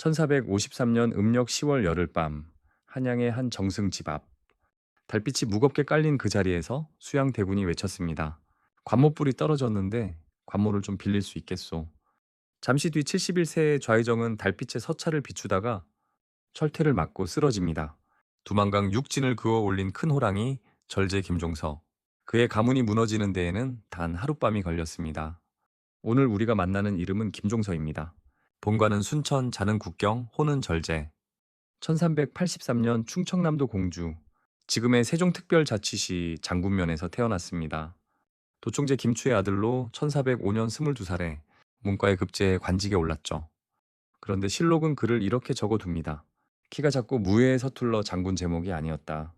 1453년 음력 10월 열흘밤 한양의 한 정승 집 앞. 달빛이 무겁게 깔린 그 자리에서 수양대군이 외쳤습니다. 관모불이 떨어졌는데 관모를 좀 빌릴 수 있겠소. 잠시 뒤 71세의 좌의정은 달빛에 서차를 비추다가 철퇴를 맞고 쓰러집니다. 두만강 육진을 그어 올린 큰 호랑이 절제 김종서. 그의 가문이 무너지는 데에는 단 하룻밤이 걸렸습니다. 오늘 우리가 만나는 이름은 김종서입니다. 본관은 순천, 자는 국경, 호는 절제. 1383년 충청남도 공주, 지금의 세종특별자치시 장군면에서 태어났습니다. 도총재 김추의 아들로 1405년 22살에 문과에 급제해 관직에 올랐죠. 그런데 실록은 그를 이렇게 적어둡니다. 키가 작고 무예에 서툴러 장군 제목이 아니었다.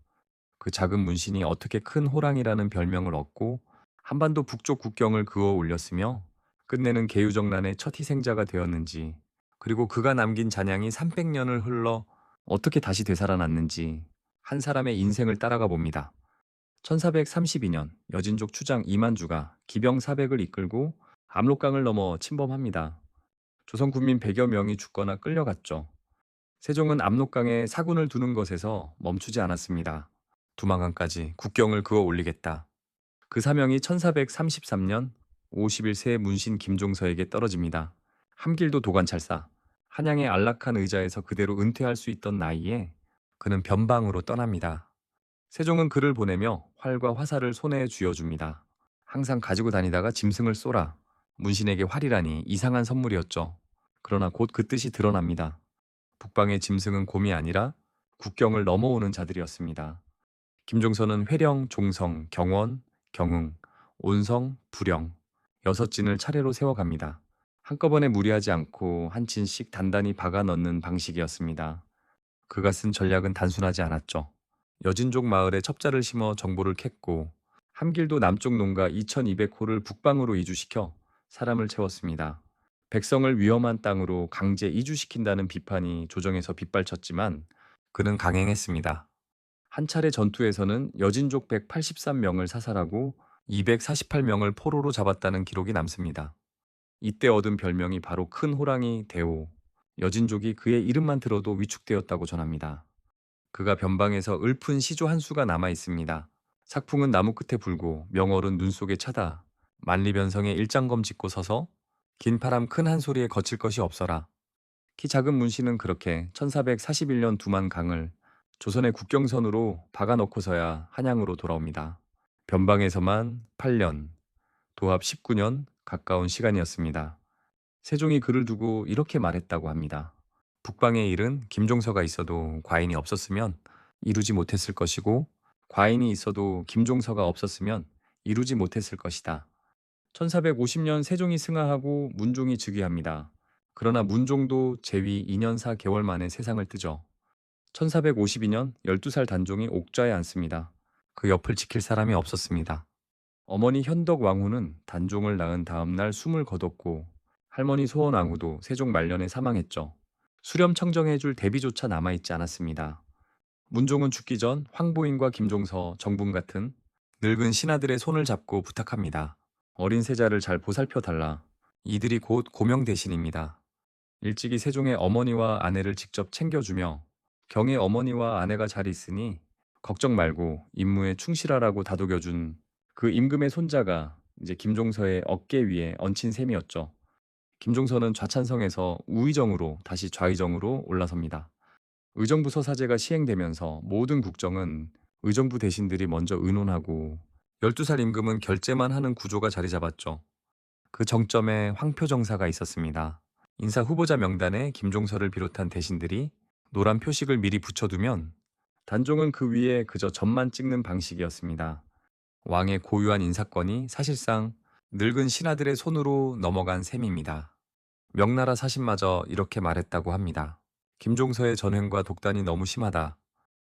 그 작은 문신이 어떻게 큰 호랑이라는 별명을 얻고 한반도 북쪽 국경을 그어 올렸으며 끝내는 계유정난의 첫 희생자가 되었는지, 그리고 그가 남긴 잔향이 300년을 흘러 어떻게 다시 되살아났는지 한 사람의 인생을 따라가 봅니다. 1432년 여진족 추장 이만주가 기병 400을 이끌고 압록강을 넘어 침범합니다. 조선 군민 100여 명이 죽거나 끌려갔죠. 세종은 압록강에 사군을 두는 것에서 멈추지 않았습니다. 두만강까지 국경을 그어 올리겠다. 그 사명이 1433년 51세 문신 김종서에게 떨어집니다. 함길도 도관찰사, 한양의 안락한 의자에서 그대로 은퇴할 수 있던 나이에 그는 변방으로 떠납니다. 세종은 그를 보내며 활과 화살을 손에 쥐어줍니다. 항상 가지고 다니다가 짐승을 쏘라. 문신에게 활이라니 이상한 선물이었죠. 그러나 곧 그 뜻이 드러납니다. 북방의 짐승은 곰이 아니라 국경을 넘어오는 자들이었습니다. 김종서는 회령, 종성, 경원, 경흥, 온성, 부령, 6진을 차례로 세워갑니다. 한꺼번에 무리하지 않고 한 진씩 단단히 박아 넣는 방식이었습니다. 그가 쓴 전략은 단순하지 않았죠. 여진족 마을에 첩자를 심어 정보를 캤고 함길도 남쪽 농가 2200호를 북방으로 이주시켜 사람을 채웠습니다. 백성을 위험한 땅으로 강제 이주시킨다는 비판이 조정에서 빗발쳤지만 그는 강행했습니다. 한 차례 전투에서는 여진족 183명을 사살하고 248명을 포로로 잡았다는 기록이 남습니다. 이때 얻은 별명이 바로 큰 호랑이 대오. 여진족이 그의 이름만 들어도 위축되었다고 전합니다. 그가 변방에서 읊은 시조 한 수가 남아 있습니다. sak풍은 나무 끝에 불고 명월은 눈 속에 차다. 만리변성에 일장검 짚고 서서 긴 파람 큰 한 소리에 거칠 것이 없어라. 키 작은 문씨는 그렇게 1441년 두만강을 조선의 국경선으로 박아넣고서야 한양으로 돌아옵니다. 변방에서만 8년, 도합 19년 가까운 시간이었습니다. 세종이 그를 두고 이렇게 말했다고 합니다. 북방의 일은 김종서가 있어도 과인이 없었으면 이루지 못했을 것이고, 과인이 있어도 김종서가 없었으면 이루지 못했을 것이다. 1450년 세종이 승하하고 문종이 즉위합니다. 그러나 문종도 재위 2년 4개월 만에 세상을 뜨죠. 1452년 12살 단종이 옥좌에 앉습니다. 그 옆을 지킬 사람이 없었습니다. 어머니 현덕 왕후는 단종을 낳은 다음 날 숨을 거뒀고, 할머니 소원 왕후도 세종 말년에 사망했죠. 수렴 청정해줄 대비조차 남아있지 않았습니다. 문종은 죽기 전 황보인과 김종서, 정분 같은 늙은 신하들의 손을 잡고 부탁합니다. 어린 세자를 잘 보살펴 달라. 이들이 곧 고명 대신입니다. 일찍이 세종의 어머니와 아내를 직접 챙겨주며 경의 어머니와 아내가 잘 있으니 걱정 말고 임무에 충실하라고 다독여준 그 임금의 손자가 이제 김종서의 어깨 위에 얹힌 셈이었죠. 김종서는 좌찬성에서 우의정으로 다시 좌의정으로 올라섭니다. 의정부 서사제가 시행되면서 모든 국정은 의정부 대신들이 먼저 의논하고 12살 임금은 결재만 하는 구조가 자리 잡았죠. 그 정점에 황표정사가 있었습니다. 인사 후보자 명단에 김종서를 비롯한 대신들이 노란 표식을 미리 붙여두면 단종은 그 위에 그저 점만 찍는 방식이었습니다. 왕의 고유한 인사권이 사실상 늙은 신하들의 손으로 넘어간 셈입니다. 명나라 사신마저 이렇게 말했다고 합니다. 김종서의 전횡과 독단이 너무 심하다.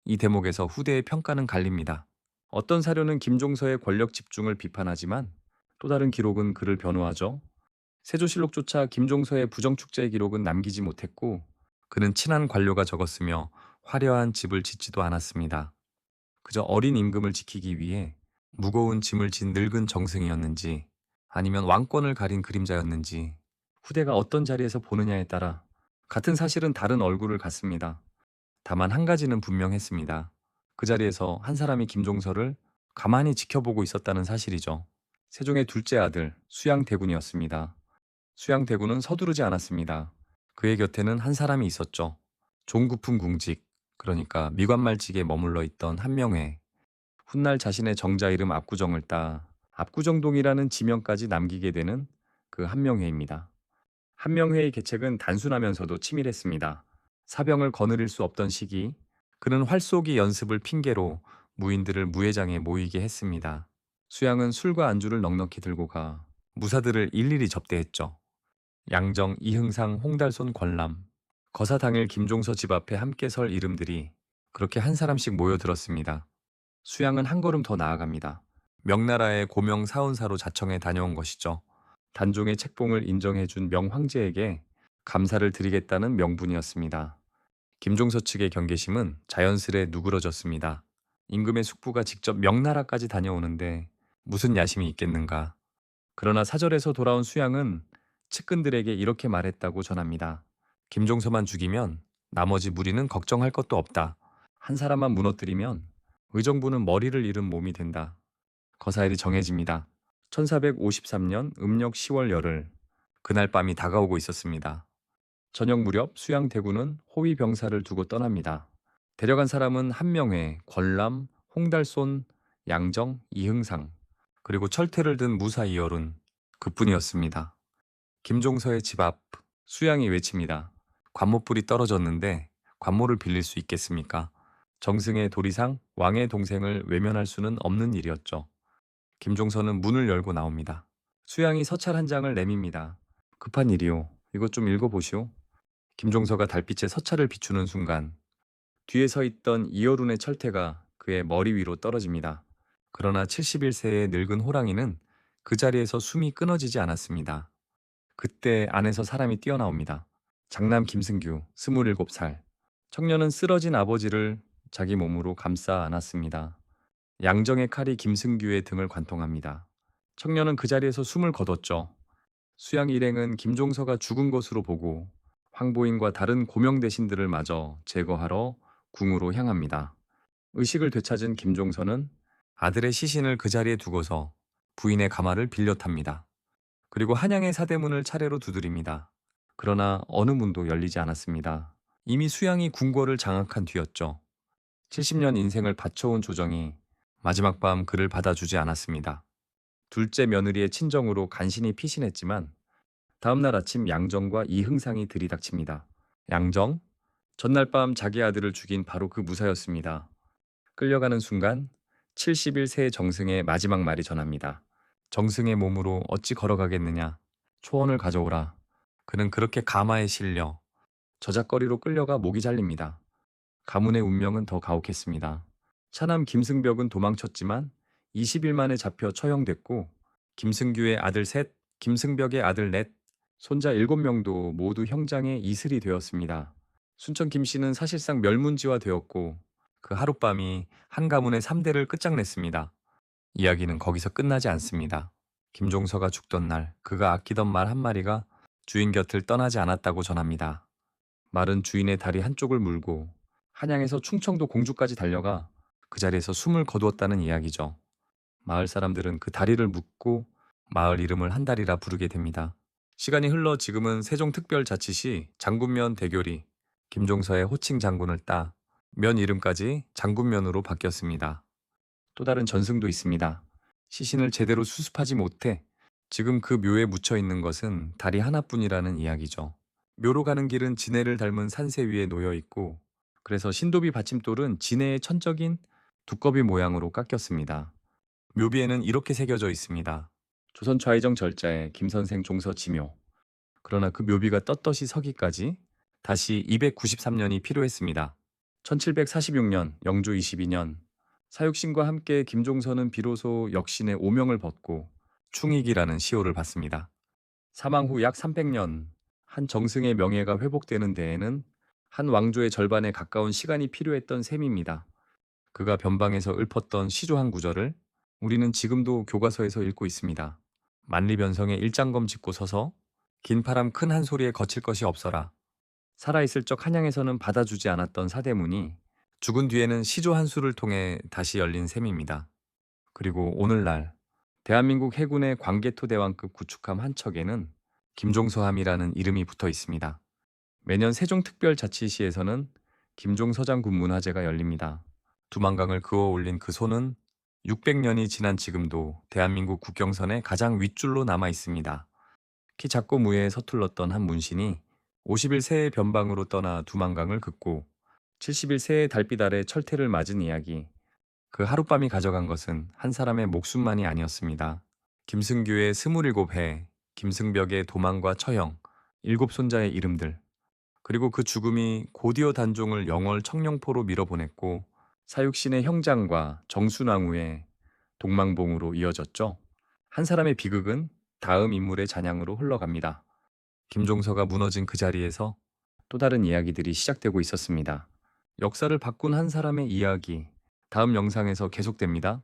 이 대목에서 후대의 평가는 갈립니다. 어떤 사료는 김종서의 권력 집중을 비판하지만 또 다른 기록은 그를 변호하죠. 세조실록조차 김종서의 부정축제 기록은 남기지 못했고, 그는 친한 관료가 적었으며 화려한 집을 짓지도 않았습니다. 그저 어린 임금을 지키기 위해 무거운 짐을 진 늙은 정승이었는지 아니면 왕권을 가린 그림자였는지 후대가 어떤 자리에서 보느냐에 따라 같은 사실은 다른 얼굴을 갖습니다. 다만 한 가지는 분명했습니다. 그 자리에서 한 사람이 김종서를 가만히 지켜보고 있었다는 사실이죠. 세종의 둘째 아들 수양대군이었습니다. 수양대군은 서두르지 않았습니다. 그의 곁에는 한 사람이 있었죠. 종구품 궁직, 그러니까 미관말직에 머물러 있던 한명회. 훗날 자신의 정자 이름 압구정을 따 압구정동이라는 지명까지 남기게 되는 그 한명회입니다. 한명회의 계책은 단순하면서도 치밀했습니다. 사병을 거느릴 수 없던 시기, 그는 활쏘기 연습을 핑계로 무인들을 무회장에 모이게 했습니다. 수양은 술과 안주를 넉넉히 들고 가 무사들을 일일이 접대했죠. 양정, 이흥상, 홍달손, 관람. 거사 당일 김종서 집 앞에 함께 설 이름들이 그렇게 한 사람씩 모여들었습니다. 수양은 한 걸음 더 나아갑니다. 명나라의 고명 사원사로 자청해 다녀온 것이죠. 단종의 책봉을 인정해준 명황제에게 감사를 드리겠다는 명분이었습니다. 김종서 측의 경계심은 자연스레 누그러졌습니다. 임금의 숙부가 직접 명나라까지 다녀오는데 무슨 야심이 있겠는가. 그러나 사절에서 돌아온 수양은 측근들에게 이렇게 말했다고 전합니다. 김종서만 죽이면 나머지 무리는 걱정할 것도 없다. 한 사람만 무너뜨리면 의정부는 머리를 잃은 몸이 된다. 거사일이 정해집니다. 1453년 음력 10월 열흘, 그날 밤이 다가오고 있었습니다. 저녁 무렵 수양대군은 호위 병사를 두고 떠납니다. 데려간 사람은 한명회, 권람, 홍달손, 양정, 이흥상, 그리고 철퇴를 든 무사 이열운 그뿐이었습니다. 김종서의 집 앞, 수양이 외칩니다. 관모불이 떨어졌는데 관모를 빌릴 수 있겠습니까? 정승의 도리상 왕의 동생을 외면할 수는 없는 일이었죠. 김종서는 문을 열고 나옵니다. 수양이 서찰 한 장을 내밉니다. 급한 일이오. 이것 좀 읽어보시오. 김종서가 달빛에 서찰을 비추는 순간 뒤에 서 있던 이어룬의 철퇴가 그의 머리 위로 떨어집니다. 그러나 71세의 늙은 호랑이는 그 자리에서 숨이 끊어지지 않았습니다. 그때 안에서 사람이 뛰어나옵니다. 장남 김승규, 27살. 청년은 쓰러진 아버지를 자기 몸으로 감싸 안았습니다. 양정의 칼이 김승규의 등을 관통합니다. 청년은 그 자리에서 숨을 거뒀죠. 수양 일행은 김종서가 죽은 것으로 보고 황보인과 다른 고명 대신들을 마저 제거하러 궁으로 향합니다. 의식을 되찾은 김종서는 아들의 시신을 그 자리에 두고서 부인의 가마를 빌려 탑니다. 그리고 한양의 사대문을 차례로 두드립니다. 그러나 어느 문도 열리지 않았습니다. 이미 수양이 궁궐을 장악한 뒤였죠. 70년 인생을 바쳐온 조정이 마지막 밤 그를 받아주지 않았습니다. 둘째 며느리의 친정으로 간신히 피신했지만 다음날 아침 양정과 이흥상이 들이닥칩니다. 양정, 전날 밤 자기 아들을 죽인 바로 그 무사였습니다. 끌려가는 순간 71세 정승의 마지막 말이 전합니다. 정승의 몸으로 어찌 걸어가겠느냐. 초원을 가져오라. 그는 그렇게 가마에 실려 저작거리로 끌려가 목이 잘립니다. 가문의 운명은 더 가혹했습니다. 차남 김승벽은 도망쳤지만 20일 만에 잡혀 처형됐고 김승규의 아들 셋, 김승벽의 아들 넷, 손자 7명도 모두 형장의 이슬이 되었습니다. 순천 김씨는 사실상 멸문지화되었고 그 하룻밤이 한 가문의 3대를 끝장냈습니다. 이야기는 거기서 끝나지 않습니다. 김종서가 죽던 날 그가 아끼던 말 한 마리가 주인 곁을 떠나지 않았다고 전합니다. 말은 주인의 다리 한쪽을 물고 한양에서 충청도 공주까지 달려가 그 자리에서 숨을 거두었다는 이야기죠. 마을 사람들은 그 다리를 묻고 마을 이름을 한다리라 부르게 됩니다. 시간이 흘러 지금은 세종특별자치시 장군면 대교리 김종서의 호칭 장군을 따 면 이름까지 장군면으로 바뀌었습니다. 또 다른 전승도 있습니다. 시신을 제대로 수습하지 못해 지금 그 묘에 묻혀 있는 것은 다리 하나뿐이라는 이야기죠. 묘로 가는 길은 진해를 닮은 산세 위에 놓여 있고 그래서 신도비 받침돌은 진해의 천적인 두꺼비 모양으로 깎였습니다. 묘비에는 이렇게 새겨져 있습니다. 조선 좌의정 절자에 김선생 종서 지묘. 그러나 그 묘비가 떳떳이 서기까지 다시 293년이 필요했습니다. 1746년 영조 22년 사육신과 함께 김종서는 비로소 역신의 오명을 벗고 충익이라는 시호를 받습니다. 사망 후 약 300년 한 정승의 명예가 회복되는 데에는 한 왕조의 절반에 가까운 시간이 필요했던 셈입니다. 그가 변방에서 읊었던 시조 한 구절을 우리는 지금도 교과서에서 읽고 있습니다. 만리변성에 일장검 짚고 서서 긴 파람 큰 한 소리에 거칠 것이 없어라. 살아있을 적 한양에서는 받아주지 않았던 사대문이 죽은 뒤에는 시조 한 수를 통해 다시 열린 셈입니다. 그리고 오늘날 대한민국 해군의 광개토 대왕급 구축함 한 척에는 김종서함이라는 이름이 붙어 있습니다. 매년 세종특별자치시에서는 김종서장 군문화제가 열립니다. 두만강을 그어 올린 그 소는 600년이 지난 지금도 대한민국 국경선의 가장 윗줄로 남아 있습니다. 키 작고 무예에 서툴렀던 한 문신이 51세의 변방으로 떠나 두만강을 긋고 71세의 달빛 아래 철퇴를 맞은 이야기. 그 하룻밤이 가져간 것은 한 사람의 목숨만이 아니었습니다. 김승규의 27해, 김승벽의 도망과 처형, 7손자의 이름들, 그리고 그 죽음이 고디오 단종을 영월 청룡포로 밀어보냈고 사육신의 형장과 정순왕후의 동망봉으로 이어졌죠. 한 사람의 비극은 다음 인물의 잔향으로 흘러갑니다. 김종서가 무너진 그 자리에서 또 다른 이야기들이 시작되고 있었습니다. 역사를 바꾼 한 사람의 이야기, 다음 영상에서 계속됩니다.